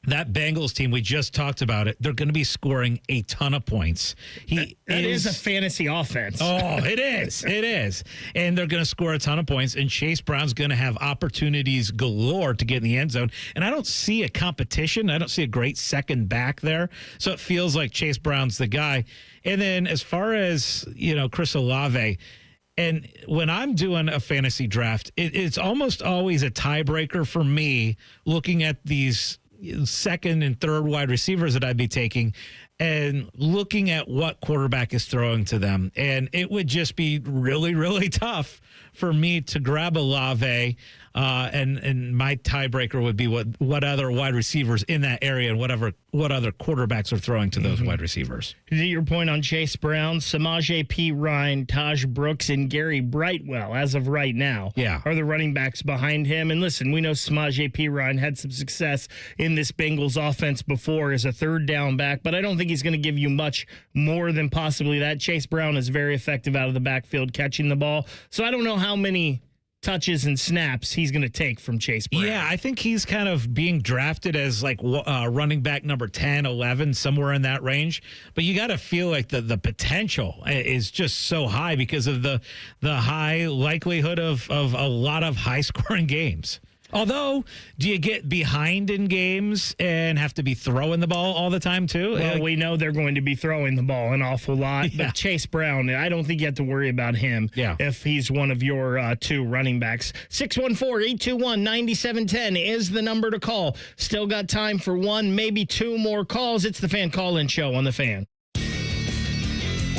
that Bengals team, we just talked about it, they're going to be scoring a ton of points. That is a fantasy offense. Oh, it is. It is. And they're going to score a ton of points, and Chase Brown's going to have opportunities galore to get in the end zone. And I don't see a competition. I don't see a great second back there. So it feels like Chase Brown's the guy. And then as far as, Chris Olave, and when I'm doing a fantasy draft, it's almost always a tiebreaker for me looking at these second and third wide receivers that I'd be taking and looking at what quarterback is throwing to them. And it would just be really, really tough for me to grab Olave. And my tiebreaker would be what other wide receivers in that area and what other quarterbacks are throwing to those wide receivers. To your point on Chase Brown, Samaje P. Ryan, Taj Brooks, and Gary Brightwell, as of right now, are the running backs behind him. And listen, we know Samaje P. Ryan had some success in this Bengals offense before as a third down back, but I don't think he's going to give you much more than possibly that. Chase Brown is very effective out of the backfield catching the ball. So I don't know how many touches and snaps he's going to take from Chase Brown. Yeah, I think he's kind of being drafted as like running back number 10, 11, somewhere in that range. But you got to feel like the potential is just so high because of the high likelihood of a lot of high-scoring games. Although, do you get behind in games and have to be throwing the ball all the time, too? Well, we know they're going to be throwing the ball an awful lot. Yeah. But Chase Brown, I don't think you have to worry about him if he's one of your two running backs. 614-821-9710 is the number to call. Still got time for one, maybe two more calls. It's the Fan Call-In Show on The Fan.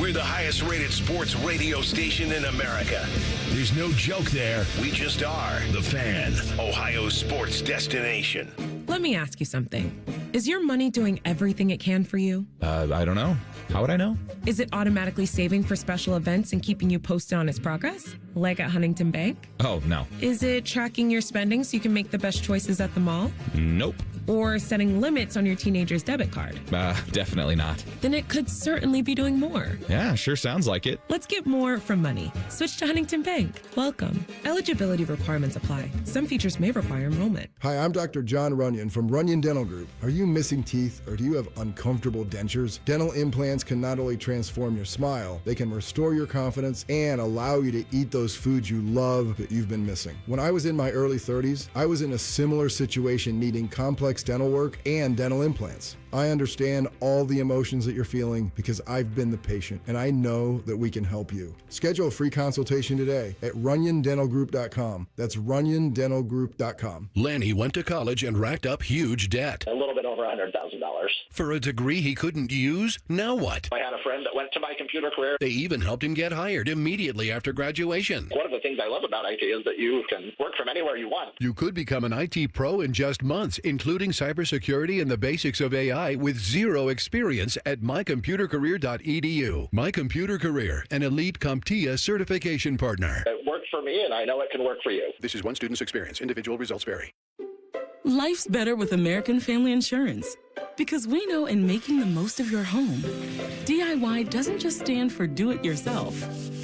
We're the highest rated sports radio station in America. There's no joke there. We just are. The Fan, Ohio's sports destination. Let me ask you something. Is your money doing everything it can for you? I don't know. How would I know? Is it automatically saving for special events and keeping you posted on its progress? Like at Huntington Bank? Oh, no. Is it tracking your spending so you can make the best choices at the mall? Nope. Or setting limits on your teenager's debit card? Definitely not. Then it could certainly be doing more. Yeah, sure sounds like it. Let's get more from money. Switch to Huntington Bank. Welcome. Eligibility requirements apply. Some features may require enrollment. Hi, I'm Dr. John Runyon from Runyon Dental Group. Are you missing teeth or do you have uncomfortable dentures? Dental implants can not only transform your smile, they can restore your confidence and allow you to eat those foods you love that you've been missing. When I was in my early 30s, I was in a similar situation needing complex complex dental work and dental implants. I understand all the emotions that you're feeling because I've been the patient, and I know that we can help you. Schedule a free consultation today at RunyonDentalGroup.com. That's RunyonDentalGroup.com. Lanny went to college and racked up huge debt. A little bit over $100,000. For a degree he couldn't use, now what? I had a friend that went to My Computer Career. They even helped him get hired immediately after graduation. One of the things I love about IT is that you can work from anywhere you want. You could become an IT pro in just months, including cybersecurity and the basics of AI with zero experience at mycomputercareer.edu. My Computer Career, an elite CompTIA certification partner. It worked for me, and I know it can work for you. This is one student's experience. Individual results vary. Life's better with American Family Insurance. Because we know in making the most of your home, DIY doesn't just stand for do it yourself.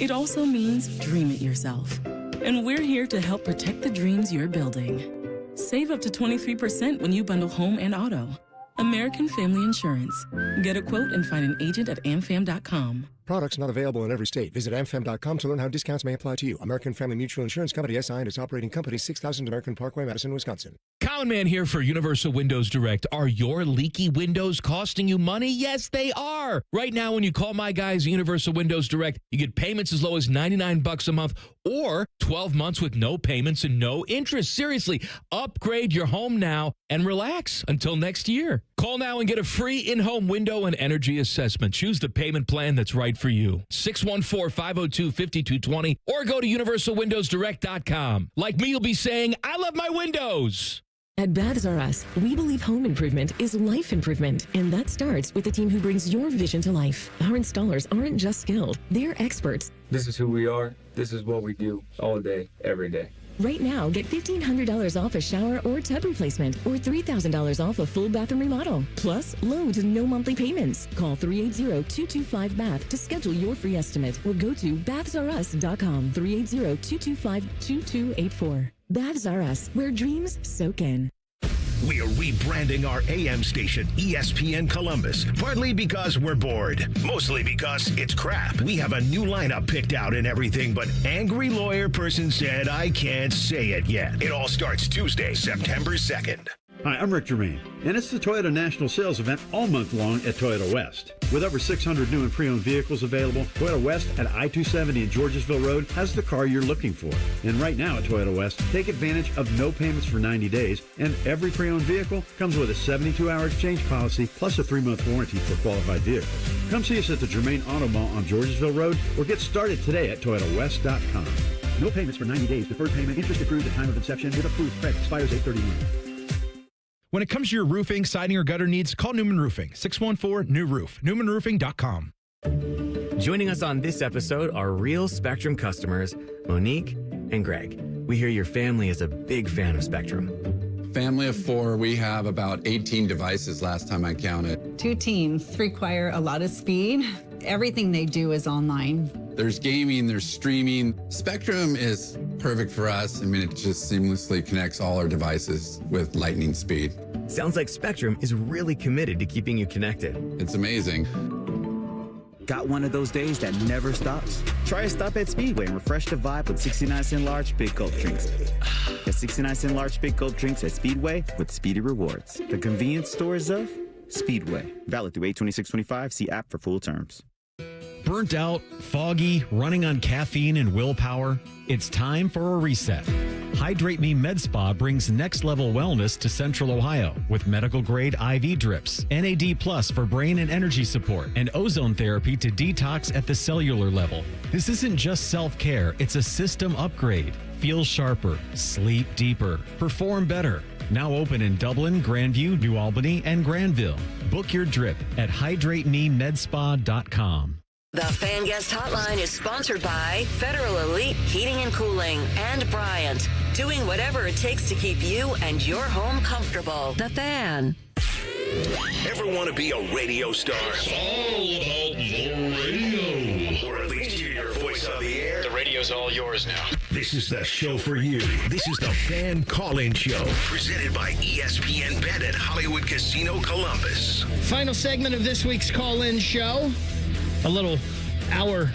It also means dream it yourself. And we're here to help protect the dreams you're building. Save up to 23% when you bundle home and auto. American Family Insurance. Get a quote and find an agent at amfam.com. Products not available in every state. Visit amfam.com to learn how discounts may apply to you. American Family Mutual Insurance Company, SI, and its operating company, 6000 American Parkway, Madison, Wisconsin. Colin Mann here for Universal Windows Direct. Are your leaky windows costing you money? Yes, they are. Right now, when you call my guys at Universal Windows Direct, you get payments as low as $99 a month or 12 months with no payments and no interest. Seriously, upgrade your home now and relax until next year. Call now and get a free in-home window and energy assessment. Choose the payment plan that's right for you. 614-502-5220 or go to universalwindowsdirect.com. Like me, you'll be saying, I love my windows. At Baths R Us, we believe home improvement is life improvement, and that starts with the team who brings your vision to life. Our installers aren't just skilled, they're experts. This is who we are. This is what we do all day, every day. Right now, get $1,500 off a shower or tub replacement or $3,000 off a full bathroom remodel. Plus, low to no monthly payments. Call 380-225-BATH to schedule your free estimate or go to bathsrus.com. 380-225-2284. Baths R Us, where dreams soak in. We are rebranding our AM station, ESPN Columbus, partly because we're bored, mostly because it's crap. We have a new lineup picked out and everything, but angry lawyer person said I can't say it yet. It all starts Tuesday, September 2nd. Hi, I'm Rick Germain, and it's the Toyota National Sales Event all month long at Toyota West. With over 600 new and pre-owned vehicles available, Toyota West at I-270 and Georgesville Road has the car you're looking for. And right now at Toyota West, take advantage of no payments for 90 days, and every pre-owned vehicle comes with a 72-hour exchange policy plus a 3-month warranty for qualified vehicles. Come see us at the Germain Auto Mall on Georgesville Road or get started today at ToyotaWest.com. No payments for 90 days, deferred payment, interest accrued at time of inception with approved credit, expires 8/31. When it comes to your roofing, siding, or gutter needs, call Newman Roofing, 614-NEW-ROOF, newmanroofing.com. Joining us on this episode are real Spectrum customers, Monique and Greg. We hear your family is a big fan of Spectrum. Family of 4, we have about 18 devices last time I counted. 2 teams require a lot of speed. Everything they do is online. There's gaming, there's streaming. Spectrum is perfect for us. I mean, it just seamlessly connects all our devices with lightning speed. Sounds like Spectrum is really committed to keeping you connected. It's amazing. Got one of those days that never stops? Try a stop at Speedway and refresh the vibe with 69-cent large Big Gulp drinks. Get 69-cent large Big Gulp drinks at Speedway with Speedy Rewards. The convenience stores of Speedway. Valid through 8/26/25. See app for full terms. Burnt out, foggy, running on caffeine and willpower? It's time for a reset. Hydrate Me Med Spa brings next-level wellness to Central Ohio with medical-grade IV drips, NAD Plus for brain and energy support, and ozone therapy to detox at the cellular level. This isn't just self-care, it's a system upgrade. Feel sharper, sleep deeper, perform better. Now open in Dublin, Grandview, New Albany, and Granville. Book your drip at hydratememedspa.com. The Fan Guest Hotline is sponsored by Federal Elite Heating and Cooling and Bryant, doing whatever it takes to keep you and your home comfortable. The Fan. Ever want to be a radio star? It's all about the radio. Or at least hear your voice on the air? The radio's all yours now. This is the show for you. This is the Fan Call-In Show, presented by ESPN Bet at Hollywood Casino Columbus. Final segment of this week's Call-In Show. A little hour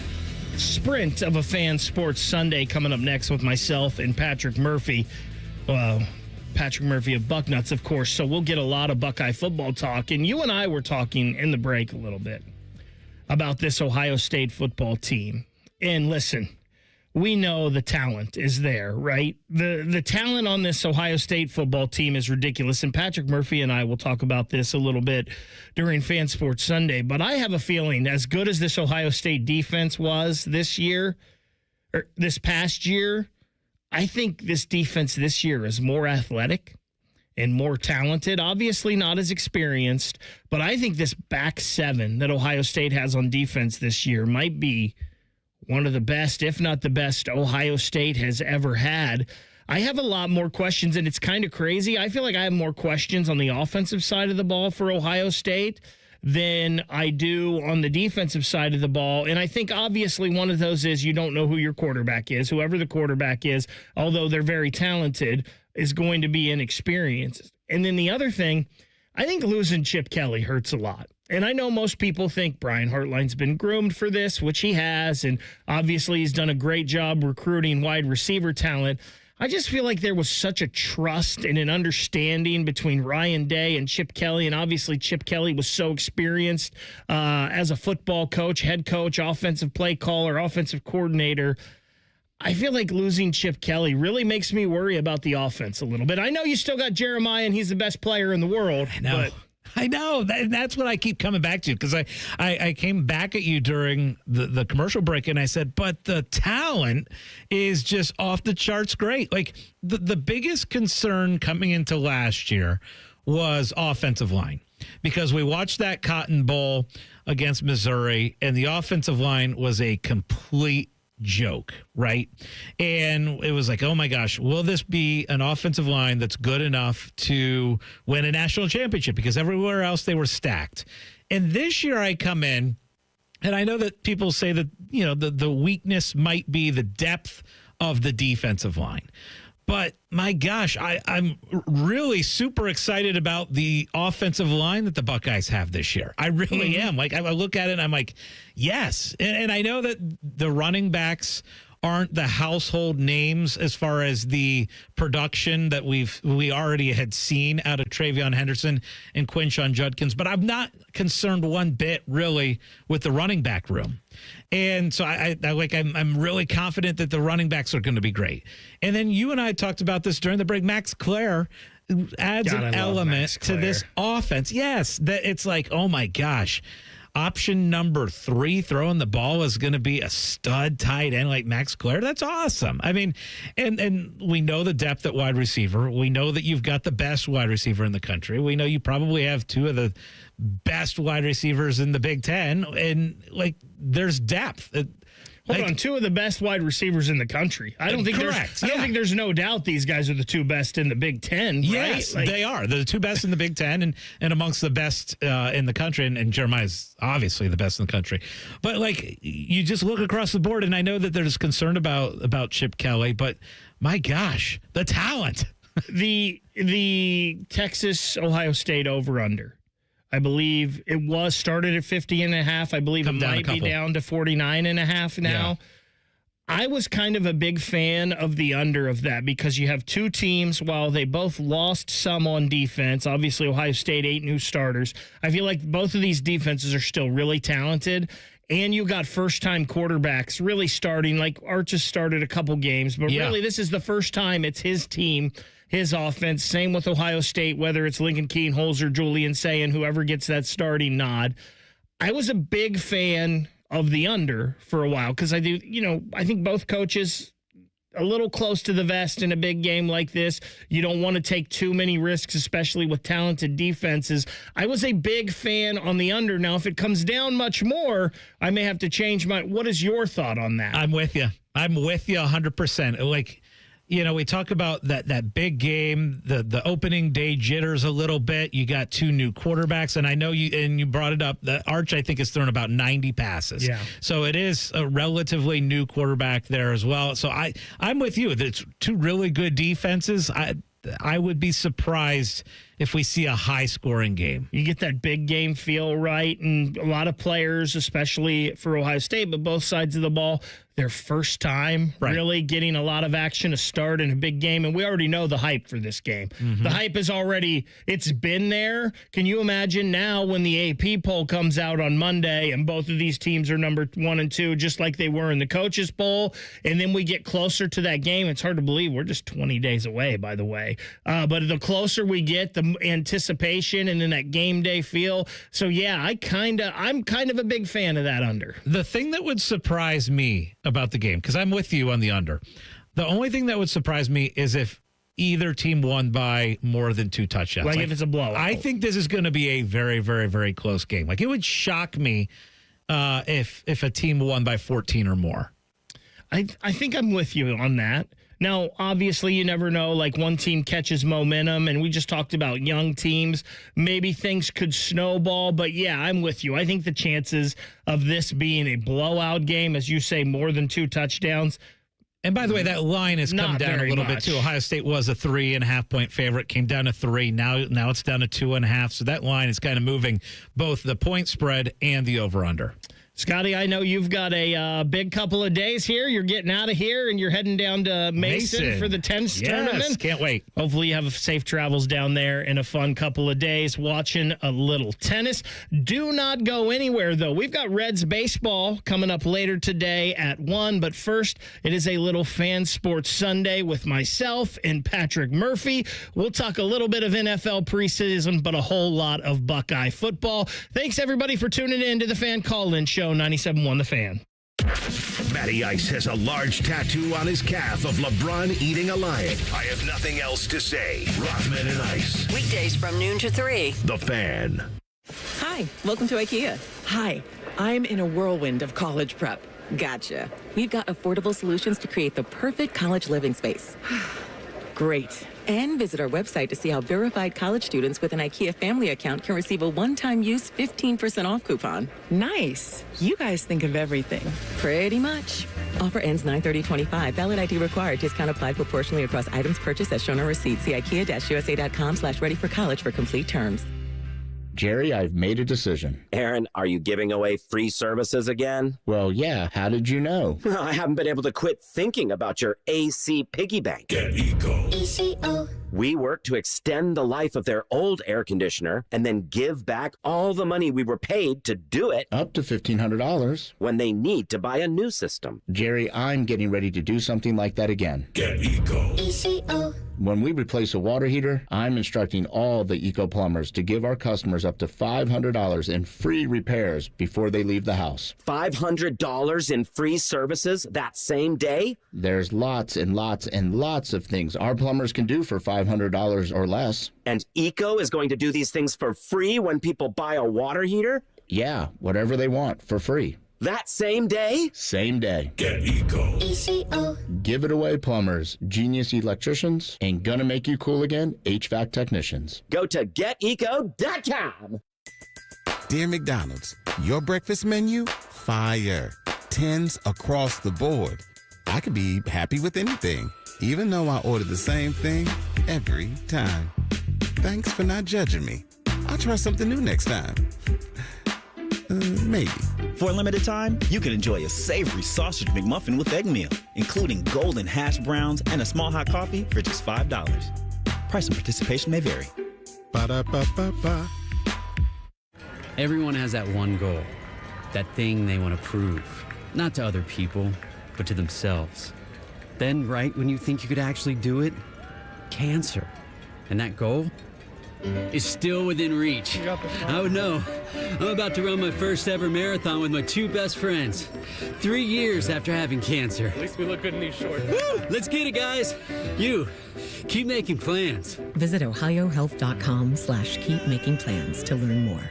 sprint of a Fan Sports Sunday coming up next with myself and Patrick Murphy. Well, Patrick Murphy of Bucknuts, of course, so we'll get a lot of Buckeye football talk. And you and I were talking in the break a little bit about this Ohio State football team. And listen, we know the talent is there, right? The talent on this Ohio State football team is ridiculous. And Patrick Murphy and I will talk about this a little bit during Fan Sports Sunday. But I have a feeling, as good as this Ohio State defense was this past year, I think this defense this year is more athletic and more talented. Obviously not as experienced, but I think this back seven that Ohio State has on defense this year might be one of the best, if not the best, Ohio State has ever had. I have a lot more questions, and it's kind of crazy. I feel like I have more questions on the offensive side of the ball for Ohio State than I do on the defensive side of the ball. And I think obviously one of those is you don't know who your quarterback is. Whoever the quarterback is, although they're very talented, is going to be inexperienced. And then the other thing, I think losing Chip Kelly hurts a lot. And I know most people think Brian Hartline's been groomed for this, which he has, and obviously he's done a great job recruiting wide receiver talent. I just feel like there was such a trust and an understanding between Ryan Day and Chip Kelly, and obviously Chip Kelly was so experienced as a football coach, head coach, offensive play caller, offensive coordinator. I feel like losing Chip Kelly really makes me worry about the offense a little bit. I know you still got Jeremiah, and he's the best player in the world. I know. That's what I keep coming back to, because I came back at you during the commercial break and I said, but the talent is just off the charts great. Like the biggest concern coming into last year was offensive line, because we watched that Cotton Bowl against Missouri and the offensive line was a complete joke, right? And it was like, oh my gosh, will this be an offensive line that's good enough to win a national championship? Because everywhere else they were stacked. And this year I come in, and I know that people say that, you know, the weakness might be the depth of the defensive line. But my gosh, I'm really super excited about the offensive line that the Buckeyes have this year. I really am. Like, I look at it and I'm like, yes. And I know that the running backs aren't the household names as far as the production that we already had seen out of Travion Henderson and Quinshon Judkins, but I'm not concerned one bit really with the running back room. And so I'm really confident that the running backs are going to be great. And then you and I talked about this during the break. Max Clare adds an element to this offense. Yes, that it's like, oh my gosh. Option number 3, throwing the ball, is going to be a stud tight end like Max Clare. That's awesome. I mean, and we know the depth at wide receiver. We know that you've got the best wide receiver in the country. We know you probably have 2 of the best wide receivers in the Big Ten. And, like, there's depth. Hold on, 2 of the best wide receivers in the country. I don't think there's no doubt these guys are the 2 best in the Big Ten, right? Yes, they are. They're the 2 best in the Big Ten and amongst the best in the country. And Jeremiah's obviously the best in the country. But, like, you just look across the board, and I know that there's concern about Chip Kelly, but my gosh, the talent. The Texas-Ohio State over-under. I believe it was started at 50.5. I believe it might be down to 49.5 now. Yeah. I was kind of a big fan of the under of that because you have 2 teams, while they both lost some on defense. Obviously, Ohio State, 8 new starters. I feel like both of these defenses are still really talented. And you got first-time quarterbacks really starting. Like Arch started a couple games, but really this is the first time it's his team, his offense. Same with Ohio State, whether it's Lincoln Kienholzer, Julian Sayin, whoever gets that starting nod. I was a big fan of the under for a while because I think both coaches a little close to the vest in a big game like this. You don't want to take too many risks, especially with talented defenses. I was a big fan on the under. Now, if it comes down much more, I may have to change my. What is your thought on that? I'm with you 100%. Like, you know, we talk about that big game, the opening day jitters a little bit. You got 2 new quarterbacks, and I know you brought it up. The Arch, I think, has thrown about 90 passes. Yeah. So it is a relatively new quarterback there as well. So I'm with you. It's 2 really good defenses. I would be surprised if we see a high-scoring game. You get that big game feel, right? And a lot of players, especially for Ohio State, but both sides of the ball, their first time really getting a lot of action to start in a big game. And we already know the hype for this game. The hype is already, it's been there. Can you imagine now when the AP poll comes out on Monday and both of these teams are number 1 and 2, just like they were in the coaches poll, and then we get closer to that game? It's hard to believe we're just 20 days away, by the way. But the closer we get, the anticipation and then that game day feel. So yeah, I'm kind of a big fan of that under. The thing that would surprise me about the game, because I'm with you on the under, the only thing that would surprise me is if either team won by more than 2 touchdowns. Like if it's a blowout. I think this is going to be a very, very, very close game. Like, it would shock me if a team won by 14 or more. I think I'm with you on that. Now, obviously, you never know. Like, one team catches momentum, and we just talked about young teams. Maybe things could snowball, but yeah, I'm with you. I think the chances of this being a blowout game, as you say, more than 2 touchdowns. And by the way, that line has come down a little bit too. Ohio State was a 3.5-point favorite, came down to 3. Now it's down to 2.5. So that line is kind of moving both the point spread and the over-under. Scotty, I know you've got a big couple of days here. You're getting out of here, and you're heading down to Mason for the tennis tournament. Can't wait. Hopefully you have safe travels down there and a fun couple of days watching a little tennis. Do not go anywhere, though. We've got Reds baseball coming up later today at 1, but first, it is a little Fan Sports Sunday with myself and Patrick Murphy. We'll talk a little bit of NFL preseason, but a whole lot of Buckeye football. Thanks, everybody, for tuning in to the Fan Call-In Show. 97.1 The Fan. Matty Ice has a large tattoo on his calf of LeBron eating a lion. I have nothing else to say. Rothman and Ice. Weekdays from noon to 3. The Fan. Hi, welcome to IKEA. Hi, I'm in a whirlwind of college prep. Gotcha. We've got affordable solutions to create the perfect college living space. Great. And visit our website to see how verified college students with an IKEA family account can receive a one-time use 15% off coupon. Nice. You guys think of everything. Pretty much. Offer ends 9/30/25. Valid ID required. Discount applied proportionally across items purchased as shown on receipt. See IKEA-USA.com/ready-for-college for complete terms. Jerry, I've made a decision. Aaron, are you giving away free services again? Well, yeah. How did you know? I haven't been able to quit thinking about your AC piggy bank. Get Eco. ECO. We work to extend the life of their old air conditioner and then give back all the money we were paid to do it. Up to $1,500. When they need to buy a new system. Jerry, I'm getting ready to do something like that again. Get Eco. ECO. When we replace a water heater, I'm instructing all the Eco plumbers to give our customers up to $500 in free repairs before they leave the house. $500 in free services that same day? There's lots and lots and lots of things our plumbers can do for $500 or less. And Eco is going to do these things for free when people buy a water heater? Yeah, whatever they want for free. That same day? Same day. Get Eco. ECO. Give it away, plumbers, genius electricians, and gonna make you cool again, HVAC technicians. Go to geteco.com. Dear McDonald's, your breakfast menu? Fire. 10s across the board. I could be happy with anything, even though I order the same thing every time. Thanks for not judging me. I'll try something new next time. Maybe. For a limited time, you can enjoy a savory sausage McMuffin with egg meal, including golden hash browns and a small hot coffee for just $5. Price and participation may vary. Ba-da-ba-ba-ba. Everyone has that one goal, that thing they want to prove, not to other people, but to themselves. Then, right when you think you could actually do it, cancer. And that goal is still within reach. I would know. I'm about to run my first ever marathon with my 2 best friends. 3 years after having cancer. At least we look good in these shorts. Woo! Let's get it, guys. You, keep making plans. Visit ohiohealth.com/keepmakingplans to learn more.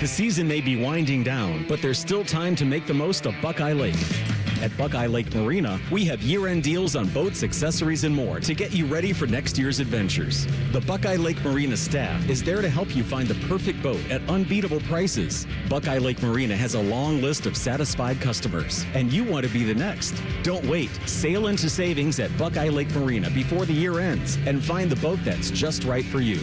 The season may be winding down, but there's still time to make the most of Buckeye Lake. At Buckeye Lake Marina, we have year-end deals on boats, accessories, and more to get you ready for next year's adventures. The Buckeye Lake Marina staff is there to help you find the perfect boat at unbeatable prices. Buckeye Lake Marina has a long list of satisfied customers, and you want to be the next. Don't wait. Sail into savings at Buckeye Lake Marina before the year ends and find the boat that's just right for you.